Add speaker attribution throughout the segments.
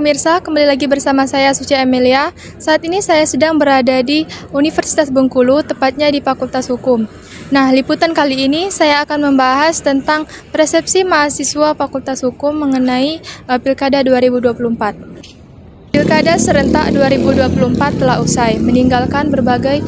Speaker 1: pemirsa, kembali lagi bersama saya Suci Amelia. Saat ini saya sedang berada di Universitas Bengkulu, tepatnya di Fakultas Hukum. Nah, liputan kali ini saya akan membahas tentang persepsi mahasiswa Fakultas Hukum mengenai Pilkada 2024. Pilkada serentak 2024 telah usai, meninggalkan berbagai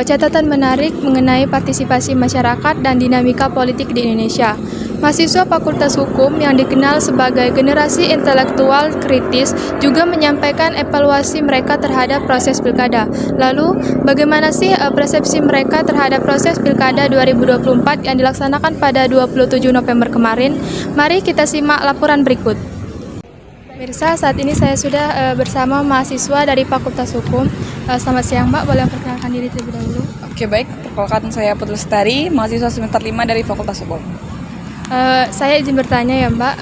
Speaker 1: catatan menarik mengenai partisipasi masyarakat dan dinamika politik di Indonesia. Mahasiswa Fakultas Hukum yang dikenal sebagai generasi intelektual kritis juga menyampaikan evaluasi mereka terhadap proses pilkada. Lalu, bagaimana sih persepsi mereka terhadap proses pilkada 2024 yang dilaksanakan pada 27 November kemarin? Mari kita simak laporan berikut. Pemirsa, saat ini saya sudah bersama mahasiswa dari Fakultas Hukum. Selamat siang, Mbak. Boleh memperkenalkan diri terlebih dahulu?
Speaker 2: Oke, baik. Perkenalkan saya Putri Lestari, mahasiswa semester 5 dari Fakultas Hukum.
Speaker 1: Saya izin bertanya ya, Mbak.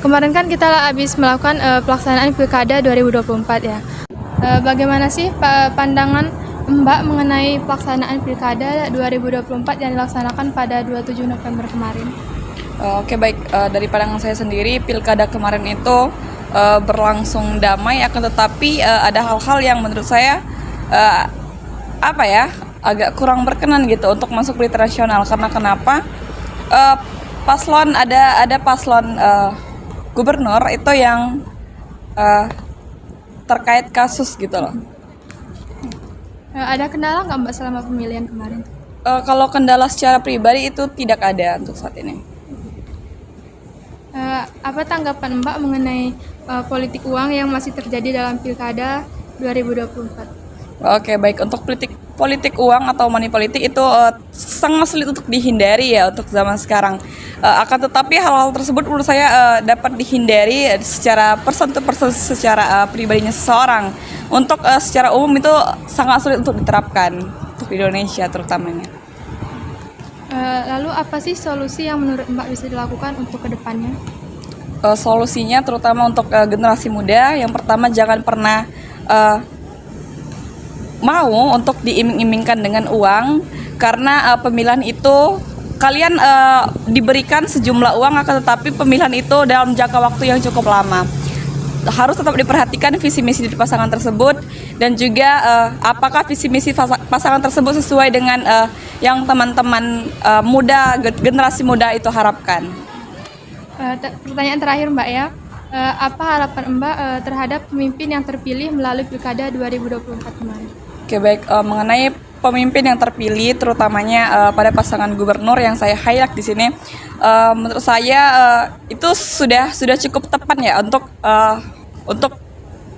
Speaker 1: Kemarin kan kita habis melakukan pelaksanaan Pilkada 2024 ya. Bagaimana sih pandangan Mbak mengenai pelaksanaan Pilkada 2024 yang dilaksanakan pada 27 November kemarin?
Speaker 2: Oke, baik. Dari pandangan saya sendiri, Pilkada kemarin itu berlangsung damai, akan tetapi ada hal-hal yang menurut saya agak kurang berkenan gitu untuk masuk berita nasional. Karena kenapa? Ada paslon gubernur itu yang terkait kasus gitu loh.
Speaker 1: Ada kendala nggak, Mbak, selama pemilihan kemarin?
Speaker 2: Kalau kendala secara pribadi itu tidak ada untuk saat ini.
Speaker 1: Apa tanggapan Mbak mengenai politik uang yang masih terjadi dalam Pilkada 2024?
Speaker 2: Oke, baik. Untuk politik uang atau money politik itu sangat sulit untuk dihindari ya untuk zaman sekarang. Akan tetapi hal-hal tersebut menurut saya dapat dihindari secara person to person, secara pribadinya seseorang. Untuk secara umum itu sangat sulit untuk diterapkan untuk Indonesia terutamanya.
Speaker 1: Lalu apa sih solusi yang menurut Mbak bisa dilakukan untuk kedepannya?
Speaker 2: Solusinya terutama untuk generasi muda, yang pertama jangan pernah mau untuk diiming-imingkan dengan uang, karena pemilihan itu kalian diberikan sejumlah uang, akan tetapi pemilihan itu dalam jangka waktu yang cukup lama. Harus tetap diperhatikan visi misi dari pasangan tersebut, dan juga apakah visi misi pasangan tersebut sesuai dengan yang teman-teman generasi muda itu harapkan.
Speaker 1: Pertanyaan terakhir, Mbak ya. Apa harapan Mbak terhadap pemimpin yang terpilih melalui Pilkada 2024 kemarin?
Speaker 2: Oke, baik. Mengenai pemimpin yang terpilih, terutamanya pada pasangan gubernur yang saya highlight di sini, menurut saya itu sudah cukup tepat ya untuk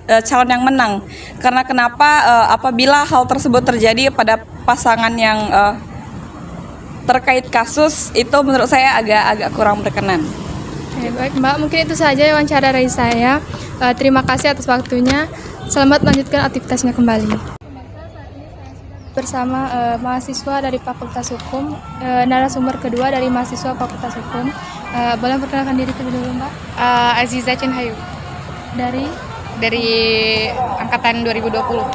Speaker 2: calon yang menang. Karena kenapa? Apabila hal tersebut terjadi pada pasangan yang terkait kasus, itu menurut saya agak kurang berkenan.
Speaker 1: Oke, baik Mbak, mungkin itu saja wawancara dari saya. Terima kasih atas waktunya. Selamat melanjutkan aktivitasnya kembali. Bersama mahasiswa dari Fakultas Hukum, narasumber kedua dari mahasiswa Fakultas Hukum. Boleh perkenalkan diri terlebih dahulu, Mbak?
Speaker 3: Aziza Cinhayu dari angkatan 2020.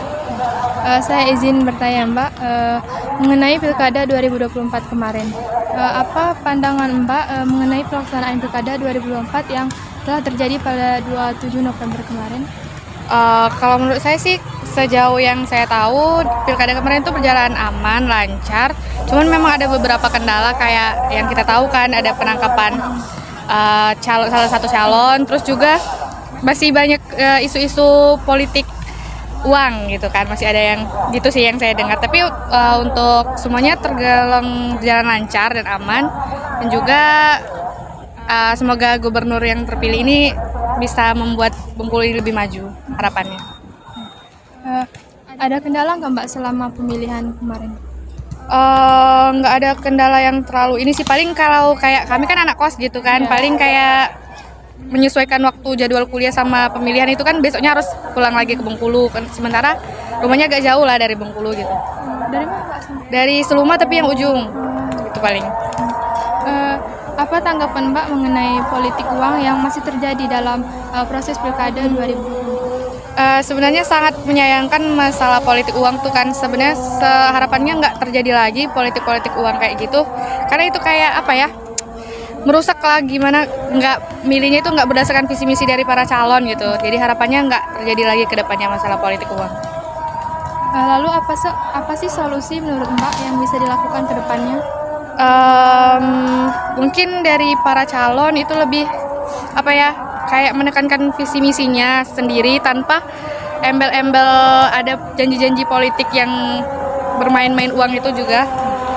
Speaker 1: Saya izin bertanya, Mbak, mengenai Pilkada 2024 kemarin. Apa pandangan Mbak mengenai pelaksanaan Pilkada 2024 yang telah terjadi pada 27 November kemarin?
Speaker 3: Kalau menurut saya sih, sejauh yang saya tahu, Pilkada kemarin itu berjalan aman, lancar. Cuman memang ada beberapa kendala, kayak yang kita tahu kan, ada penangkapan salah satu calon, terus juga masih banyak isu-isu politik uang gitu kan, masih ada yang gitu sih yang saya dengar. Tapi untuk semuanya tergolong jalan lancar dan aman, dan juga semoga gubernur yang terpilih ini bisa membuat Bengkulu ini lebih maju, harapannya.
Speaker 1: Ada kendala nggak, Mbak, selama pemilihan kemarin?
Speaker 3: Nggak ada kendala yang terlalu ini sih, paling kalau kayak kami kan anak kos gitu kan, paling kayak menyesuaikan waktu jadwal kuliah sama pemilihan itu kan besoknya harus pulang lagi ke Bengkulu kan, sementara rumahnya agak jauh lah dari Bengkulu gitu.
Speaker 1: Dari mana, Mbak?
Speaker 3: Dari Seluma tapi yang ujung. Itu paling.
Speaker 1: Apa tanggapan Mbak mengenai politik uang yang masih terjadi dalam proses Pilkada 2024?
Speaker 3: Sebenarnya sangat menyayangkan masalah politik uang tuh kan, sebenarnya harapannya nggak terjadi lagi politik uang kayak gitu, karena itu kayak apa ya, merusak lah, gimana nggak milihnya itu nggak berdasarkan visi misi dari para calon gitu. Jadi harapannya nggak terjadi lagi ke depannya masalah politik uang.
Speaker 1: Lalu apa sih solusi menurut Mbak yang bisa dilakukan ke depannya?
Speaker 3: Mungkin dari para calon itu lebih apa ya, kayak menekankan visi misinya sendiri tanpa embel-embel ada janji-janji politik yang bermain-main uang itu juga.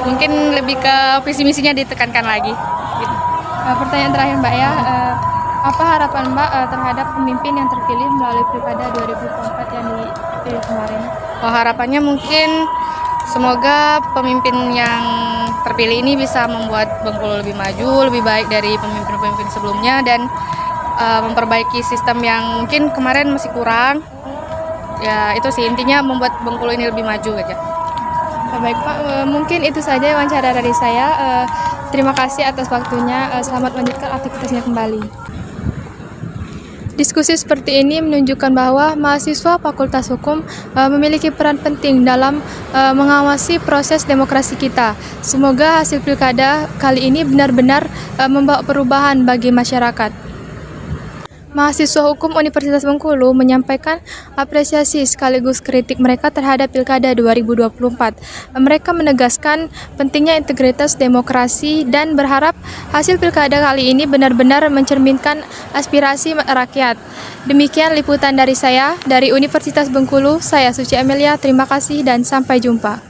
Speaker 3: Mungkin lebih ke visi misinya ditekankan lagi. Gitu.
Speaker 1: Pertanyaan terakhir Mbak ya, apa harapan Mbak terhadap pemimpin yang terpilih melalui Pilkada 2024 yang dipilih kemarin?
Speaker 3: Harapannya mungkin semoga pemimpin yang terpilih ini bisa membuat Bengkulu lebih maju, lebih baik dari pemimpin-pemimpin sebelumnya, dan memperbaiki sistem yang mungkin kemarin masih kurang. Ya itu sih intinya, membuat Bengkulu ini lebih maju aja.
Speaker 1: Baik Pak, mungkin itu saja wawancara dari saya. Terima kasih atas waktunya. Selamat melanjutkan aktivitasnya kembali. Diskusi seperti ini menunjukkan bahwa mahasiswa Fakultas Hukum memiliki peran penting dalam mengawasi proses demokrasi kita. Semoga hasil pilkada kali ini benar-benar membawa perubahan bagi masyarakat. Mahasiswa Hukum Universitas Bengkulu menyampaikan apresiasi sekaligus kritik mereka terhadap Pilkada 2024. Mereka menegaskan pentingnya integritas demokrasi dan berharap hasil Pilkada kali ini benar-benar mencerminkan aspirasi rakyat. Demikian liputan dari saya, dari Universitas Bengkulu. Saya Suci Amelia, terima kasih dan sampai jumpa.